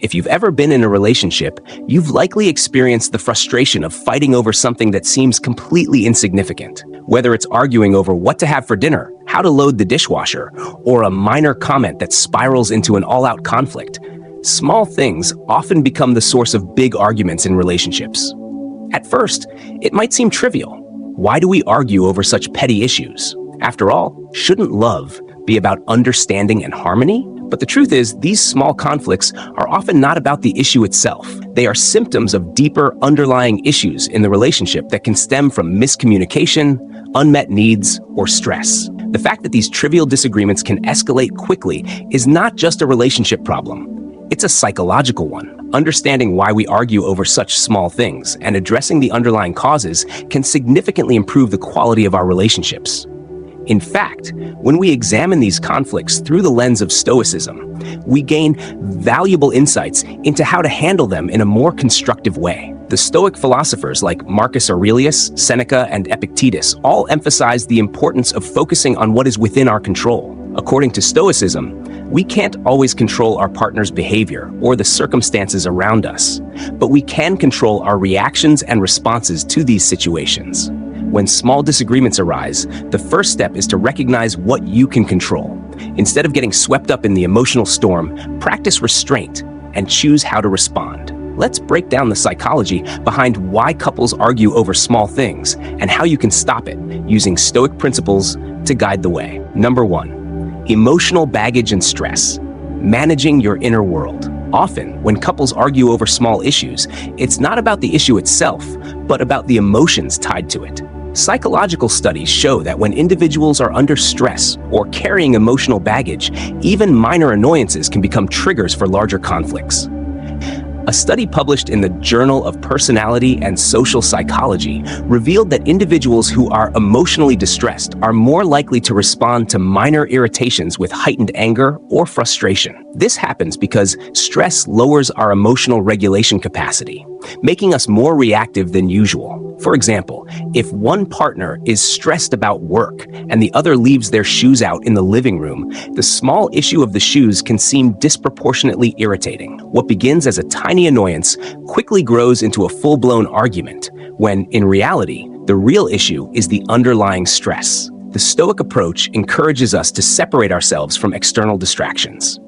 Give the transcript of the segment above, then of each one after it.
If you've ever been in a relationship, you've likely experienced the frustration of fighting over something that seems completely insignificant. Whether it's arguing over what to have for dinner, how to load the dishwasher, or a minor comment that spirals into an all-out conflict, small things often become the source of big arguments in relationships. At first, it might seem trivial. Why do we argue over such petty issues? After all, shouldn't love be about understanding and harmony? But the truth is, these small conflicts are often not about the issue itself. They are symptoms of deeper underlying issues in the relationship that can stem from miscommunication, unmet needs, or stress. The fact that these trivial disagreements can escalate quickly is not just a relationship problem. It's a psychological one. Understanding why we argue over such small things and addressing the underlying causes can significantly improve the quality of our relationships. In fact, when we examine these conflicts through the lens of Stoicism, we gain valuable insights into how to handle them in a more constructive way. The Stoic philosophers like Marcus Aurelius, Seneca, and Epictetus all emphasize the importance of focusing on what is within our control. According to Stoicism, we can't always control our partner's behavior or the circumstances around us, but we can control our reactions and responses to these situations. When small disagreements arise, the first step is to recognize what you can control. Instead of getting swept up in the emotional storm, practice restraint and choose how to respond. Let's break down the psychology behind why couples argue over small things and how you can stop it using Stoic principles to guide the way. Number 1, emotional baggage and stress. Managing your inner world. Often, when couples argue over small issues, it's not about the issue itself, but about the emotions tied to it. Psychological studies show that when individuals are under stress or carrying emotional baggage, even minor annoyances can become triggers for larger conflicts. A study published in the Journal of Personality and Social Psychology revealed that individuals who are emotionally distressed are more likely to respond to minor irritations with heightened anger or frustration. This happens because stress lowers our emotional regulation capacity, making us more reactive than usual. For example, if one partner is stressed about work and the other leaves their shoes out in the living room, the small issue of the shoes can seem disproportionately irritating. What begins as a tiny annoyance quickly grows into a full-blown argument, when, in reality, the real issue is the underlying stress. The Stoic approach encourages us to separate ourselves from external distractions.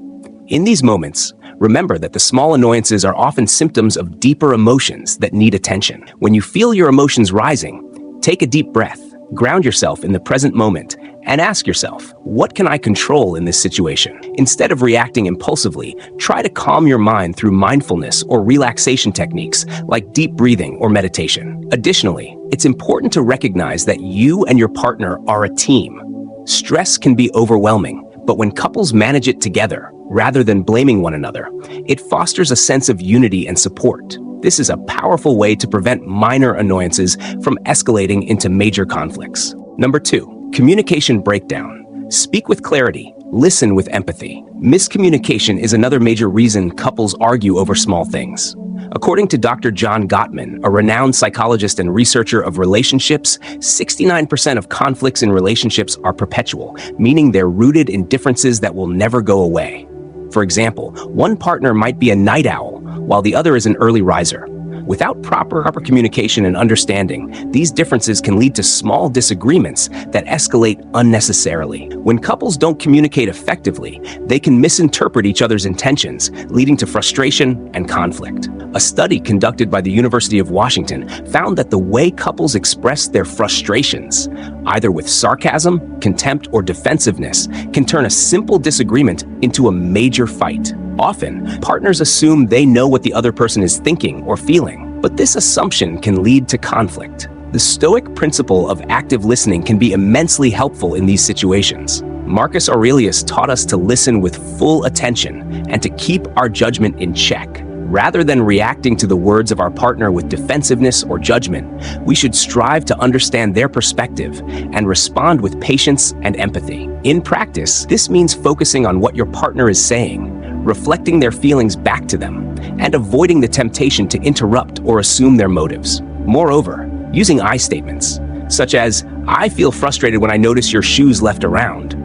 In these moments, remember that the small annoyances are often symptoms of deeper emotions that need attention. When you feel your emotions rising, take a deep breath, ground yourself in the present moment, and ask yourself, what can I control in this situation? Instead of reacting impulsively, try to calm your mind through mindfulness or relaxation techniques like deep breathing or meditation. Additionally, it's important to recognize that you and your partner are a team. Stress can be overwhelming, but when couples manage it together, rather than blaming one another, it fosters a sense of unity and support. This is a powerful way to prevent minor annoyances from escalating into major conflicts. Number 2, communication breakdown. Speak with clarity, listen with empathy. Miscommunication is another major reason couples argue over small things. According to Dr. John Gottman, a renowned psychologist and researcher of relationships, 69% of conflicts in relationships are perpetual, meaning they're rooted in differences that will never go away. For example, one partner might be a night owl, while the other is an early riser. Without proper communication and understanding, these differences can lead to small disagreements that escalate unnecessarily. When couples don't communicate effectively, they can misinterpret each other's intentions, leading to frustration and conflict. A study conducted by the University of Washington found that the way couples express their frustrations, either with sarcasm, contempt, or defensiveness, can turn a simple disagreement into a major fight. Often, partners assume they know what the other person is thinking or feeling, but this assumption can lead to conflict. The Stoic principle of active listening can be immensely helpful in these situations. Marcus Aurelius taught us to listen with full attention and to keep our judgment in check. Rather than reacting to the words of our partner with defensiveness or judgment, we should strive to understand their perspective and respond with patience and empathy. In practice, this means focusing on what your partner is saying, reflecting their feelings back to them, and avoiding the temptation to interrupt or assume their motives. Moreover, using I statements, such as, "I feel frustrated when I notice your shoes left around,"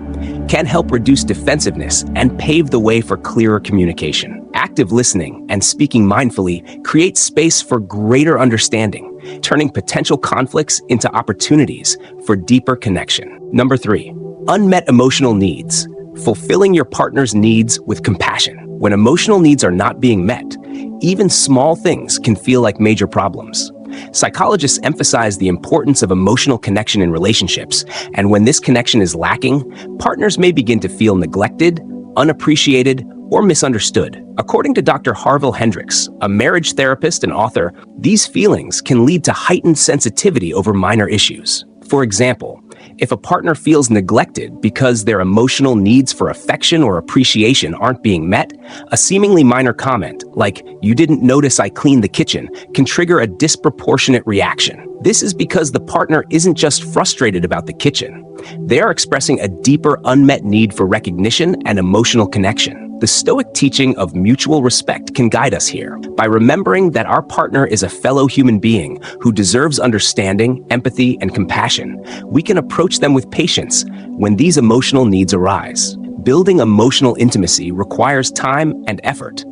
can help reduce defensiveness and pave the way for clearer communication. Active listening and speaking mindfully create space for greater understanding, turning potential conflicts into opportunities for deeper connection. Number 3, unmet emotional needs. Fulfilling your partner's needs with compassion. When emotional needs are not being met, even small things can feel like major problems. Psychologists emphasize the importance of emotional connection in relationships, and when this connection is lacking, partners may begin to feel neglected, unappreciated, or misunderstood. According to Dr. Harville Hendricks, a marriage therapist and author, these feelings can lead to heightened sensitivity over minor issues. For example, if a partner feels neglected because their emotional needs for affection or appreciation aren't being met, a seemingly minor comment, like "you didn't notice I cleaned the kitchen," can trigger a disproportionate reaction. This is because the partner isn't just frustrated about the kitchen. They are expressing a deeper unmet need for recognition and emotional connection. The Stoic teaching of mutual respect can guide us here. By remembering that our partner is a fellow human being who deserves understanding, empathy, and compassion, we can approach them with patience when these emotional needs arise. Building emotional intimacy requires time and effort,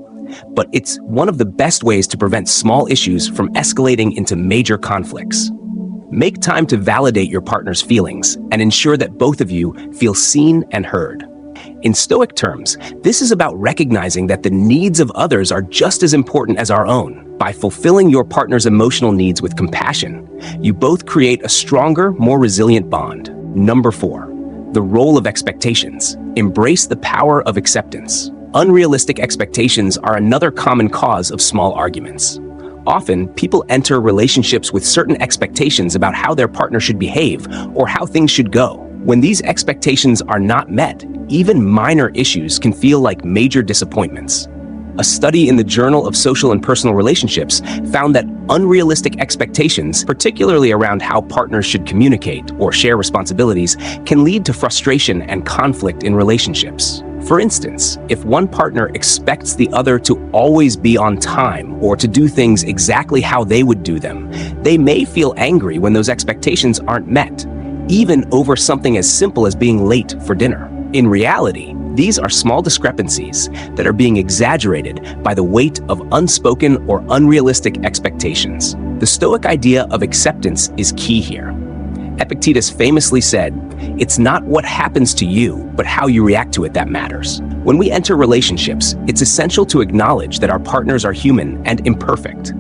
but it's one of the best ways to prevent small issues from escalating into major conflicts. Make time to validate your partner's feelings and ensure that both of you feel seen and heard. In Stoic terms, this is about recognizing that the needs of others are just as important as our own. By fulfilling your partner's emotional needs with compassion, you both create a stronger, more resilient bond. Number 4, the role of expectations. Embrace the power of acceptance. Unrealistic expectations are another common cause of small arguments. Often, people enter relationships with certain expectations about how their partner should behave or how things should go. When these expectations are not met, even minor issues can feel like major disappointments. A study in the Journal of Social and Personal Relationships found that unrealistic expectations, particularly around how partners should communicate or share responsibilities, can lead to frustration and conflict in relationships. For instance, if one partner expects the other to always be on time or to do things exactly how they would do them, they may feel angry when those expectations aren't met, even over something as simple as being late for dinner. In reality, these are small discrepancies that are being exaggerated by the weight of unspoken or unrealistic expectations. The Stoic idea of acceptance is key here. Epictetus famously said, "It's not what happens to you, but how you react to it that matters." When we enter relationships, it's essential to acknowledge that our partners are human and imperfect.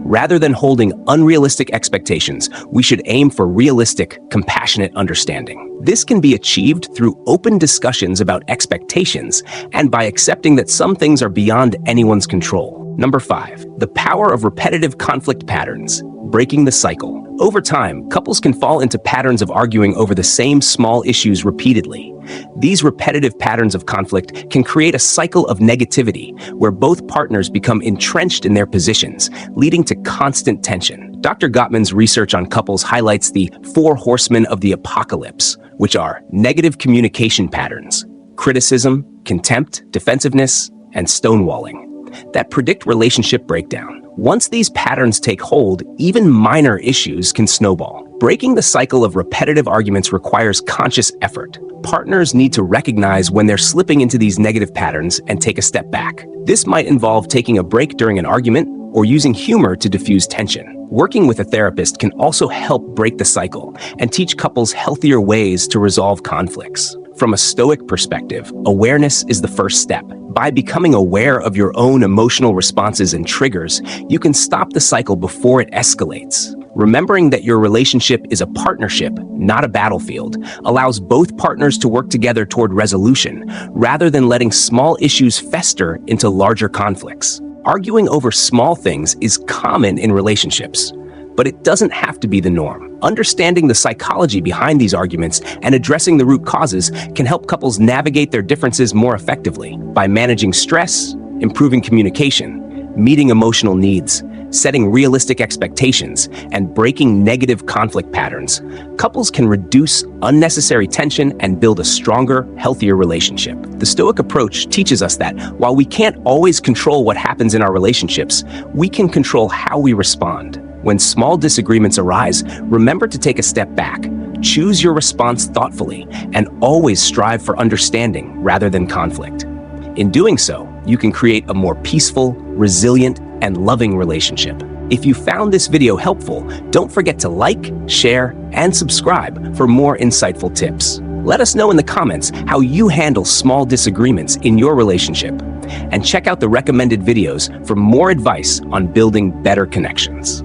Rather than holding unrealistic expectations, we should aim for realistic, compassionate understanding. This can be achieved through open discussions about expectations and by accepting that some things are beyond anyone's control. Number 5, the power of repetitive conflict patterns. Breaking the cycle. Over time, couples can fall into patterns of arguing over the same small issues repeatedly. These repetitive patterns of conflict can create a cycle of negativity where both partners become entrenched in their positions, leading to constant tension. Dr. Gottman's research on couples highlights the 4 horsemen of the apocalypse, which are negative communication patterns, criticism, contempt, defensiveness, and stonewalling, that predict relationship breakdown. Once these patterns take hold, even minor issues can snowball. Breaking the cycle of repetitive arguments requires conscious effort. Partners need to recognize when they're slipping into these negative patterns and take a step back. This might involve taking a break during an argument or using humor to diffuse tension. Working with a therapist can also help break the cycle and teach couples healthier ways to resolve conflicts. From a Stoic perspective, awareness is the first step. By becoming aware of your own emotional responses and triggers, you can stop the cycle before it escalates. Remembering that your relationship is a partnership, not a battlefield, allows both partners to work together toward resolution, rather than letting small issues fester into larger conflicts. Arguing over small things is common in relationships, but it doesn't have to be the norm. Understanding the psychology behind these arguments and addressing the root causes can help couples navigate their differences more effectively. By managing stress, improving communication, meeting emotional needs, setting realistic expectations, and breaking negative conflict patterns, couples can reduce unnecessary tension and build a stronger, healthier relationship. The Stoic approach teaches us that while we can't always control what happens in our relationships, we can control how we respond. When small disagreements arise, remember to take a step back, Choose your response thoughtfully and always strive for understanding rather than conflict. In doing so, you can create a more peaceful, resilient, and loving relationship. If you found this video helpful, don't forget to like, share, and subscribe for more insightful tips. Let us know in the comments how you handle small disagreements in your relationship. And check out the recommended videos for more advice on building better connections.